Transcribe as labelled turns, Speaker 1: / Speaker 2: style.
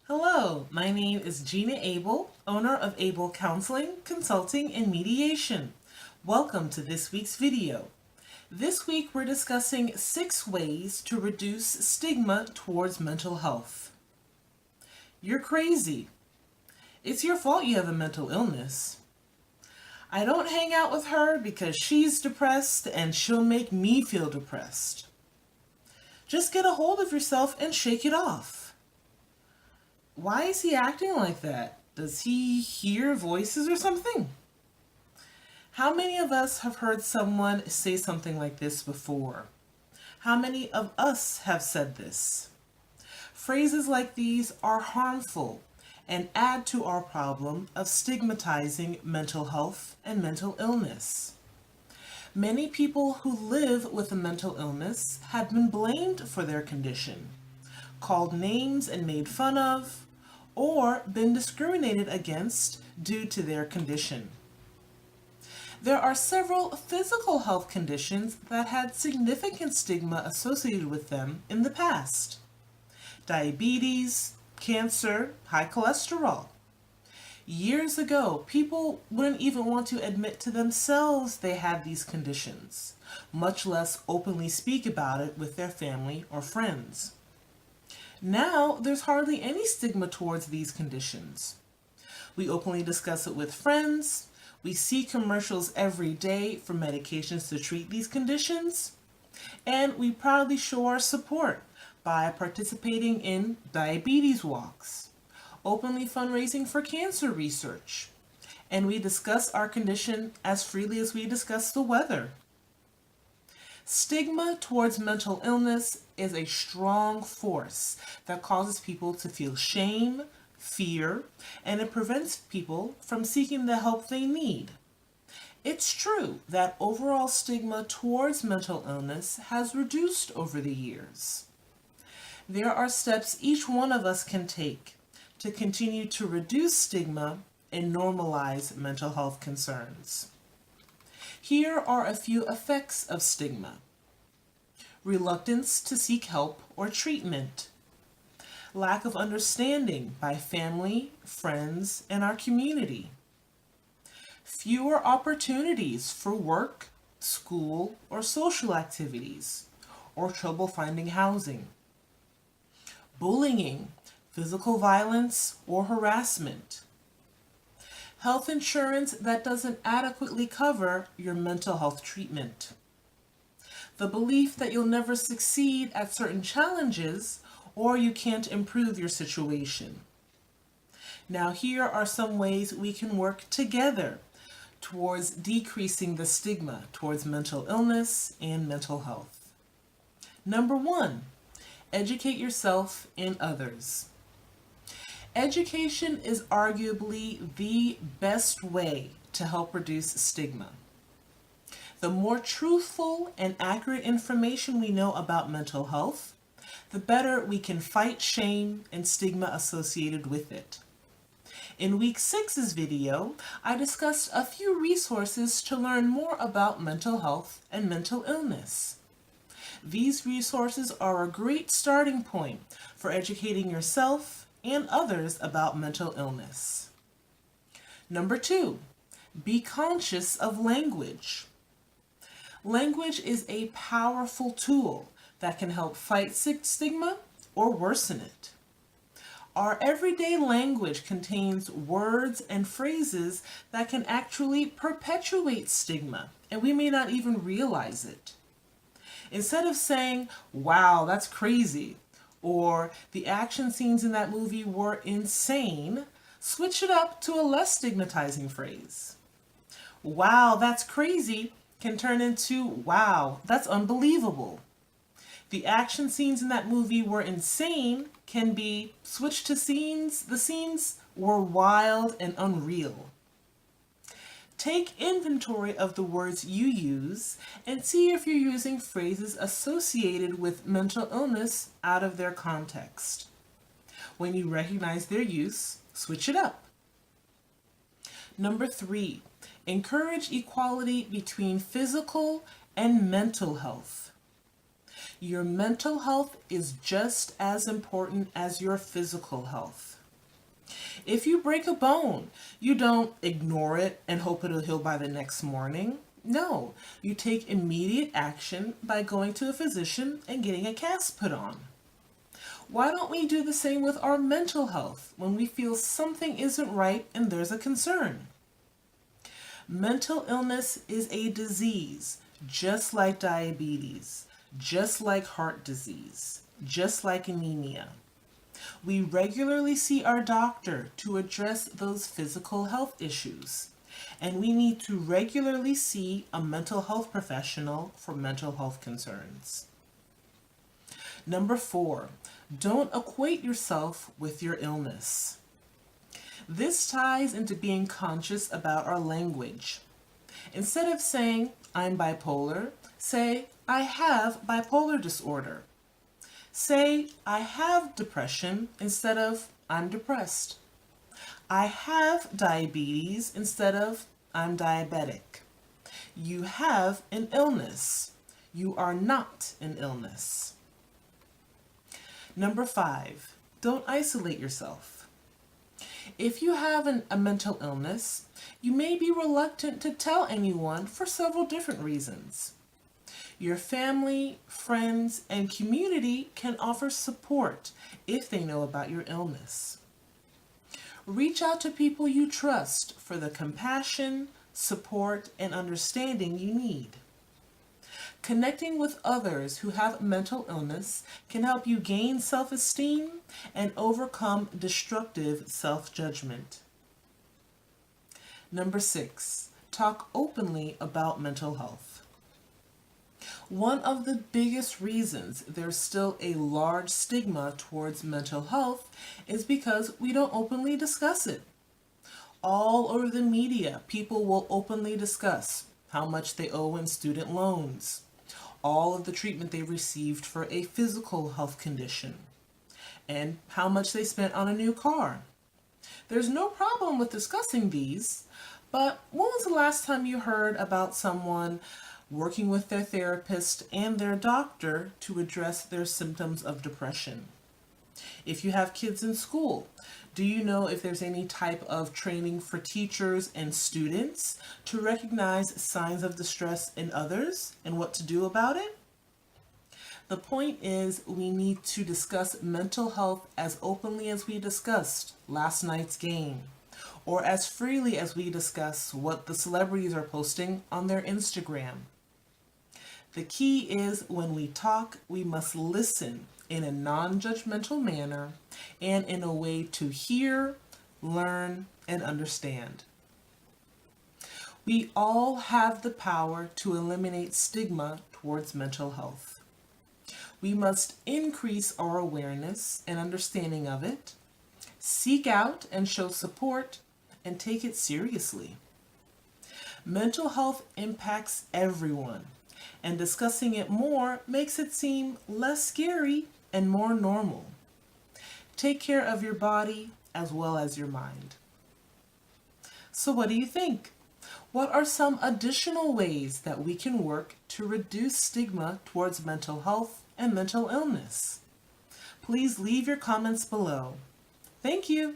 Speaker 1: Hello, my name is Gina Abel, owner of Abel Counseling, Consulting, and Mediation. Welcome to this week's video. This week we're discussing 6 ways to reduce stigma towards mental health. You're crazy. It's your fault you have a mental illness. I don't hang out with her because she's depressed and she'll make me feel depressed. Just get a hold of yourself and shake it off. Why is he acting like that? Does he hear voices or something? How many of us have heard someone say something like this before? How many of us have said this? Phrases like these are harmful and add to our problem of stigmatizing mental health and mental illness. Many people who live with a mental illness have been blamed for their condition, called names and made fun of, or been discriminated against due to their condition. There are several physical health conditions that had significant stigma associated with them in the past. Diabetes, cancer, high cholesterol. Years ago, people wouldn't even want to admit to themselves they had these conditions, much less openly speak about it with their family or friends. Now, there's hardly any stigma towards these conditions. We openly discuss it with friends. We see commercials every day for medications to treat these conditions. And we proudly show our support by participating in diabetes walks, openly fundraising for cancer research, and we discuss our condition as freely as we discuss the weather. Stigma towards mental illness is a strong force that causes people to feel shame, fear, and it prevents people from seeking the help they need. It's true that overall stigma towards mental illness has reduced over the years. There are steps each one of us can take to continue to reduce stigma and normalize mental health concerns. Here are a few effects of stigma. Reluctance to seek help or treatment. Lack of understanding by family, friends, and our community. Fewer opportunities for work, school, or social activities, or trouble finding housing. Bullying, physical violence, or harassment. Health insurance that doesn't adequately cover your mental health treatment. The belief that you'll never succeed at certain challenges or you can't improve your situation. Now, here are some ways we can work together towards decreasing the stigma towards mental illness and mental health. Number 1, educate yourself and others. Education is arguably the best way to help reduce stigma. The more truthful and accurate information we know about mental health, the better we can fight shame and stigma associated with it. In week 6's video, I discussed a few resources to learn more about mental health and mental illness. These resources are a great starting point for educating yourself and others about mental illness. Number 2, be conscious of language. Language is a powerful tool that can help fight stigma or worsen it. Our everyday language contains words and phrases that can actually perpetuate stigma, and we may not even realize it. Instead of saying, "Wow, that's crazy," or "the action scenes in that movie were insane," switch it up to a less stigmatizing phrase. "Wow, that's crazy" can turn into, "Wow, that's unbelievable." The action scenes in that movie were insane can be switched to the scenes were wild and unreal. Take inventory of the words you use and see if you're using phrases associated with mental illness out of their context. When you recognize their use, switch it up. Number 3, encourage equality between physical and mental health. Your mental health is just as important as your physical health. If you break a bone, you don't ignore it and hope it'll heal by the next morning. No, you take immediate action by going to a physician and getting a cast put on. Why don't we do the same with our mental health when we feel something isn't right and there's a concern? Mental illness is a disease, just like diabetes, just like heart disease, just like anemia. We regularly see our doctor to address those physical health issues, and we need to regularly see a mental health professional for mental health concerns. Number 4, don't equate yourself with your illness. This ties into being conscious about our language. Instead of saying, I'm bipolar, say, I have bipolar disorder. Say, I have depression instead of, I'm depressed. I have diabetes instead of, I'm diabetic. You have an illness. You are not an illness. Number 5, don't isolate yourself. If you have a mental illness, you may be reluctant to tell anyone for several different reasons. Your family, friends, and community can offer support if they know about your illness. Reach out to people you trust for the compassion, support, and understanding you need. Connecting with others who have mental illness can help you gain self-esteem and overcome destructive self-judgment. Number 6, talk openly about mental health. One of the biggest reasons there's still a large stigma towards mental health is because we don't openly discuss it. All over the media, people will openly discuss how much they owe in student loans, all of the treatment they received for a physical health condition, and how much they spent on a new car. There's no problem with discussing these, but when was the last time you heard about someone working with their therapist and their doctor to address their symptoms of depression? If you have kids in school, do you know if there's any type of training for teachers and students to recognize signs of distress in others and what to do about it? The point is, we need to discuss mental health as openly as we discussed last night's game, or as freely as we discuss what the celebrities are posting on their Instagram. The key is, when we talk, we must listen in a non-judgmental manner and in a way to hear, learn, and understand. We all have the power to eliminate stigma towards mental health. We must increase our awareness and understanding of it, seek out and show support, and take it seriously. Mental health impacts everyone, and discussing it more makes it seem less scary and more normal. Take care of your body as well as your mind. So what do you think? What are some additional ways that we can work to reduce stigma towards mental health and mental illness? Please leave your comments below. Thank you.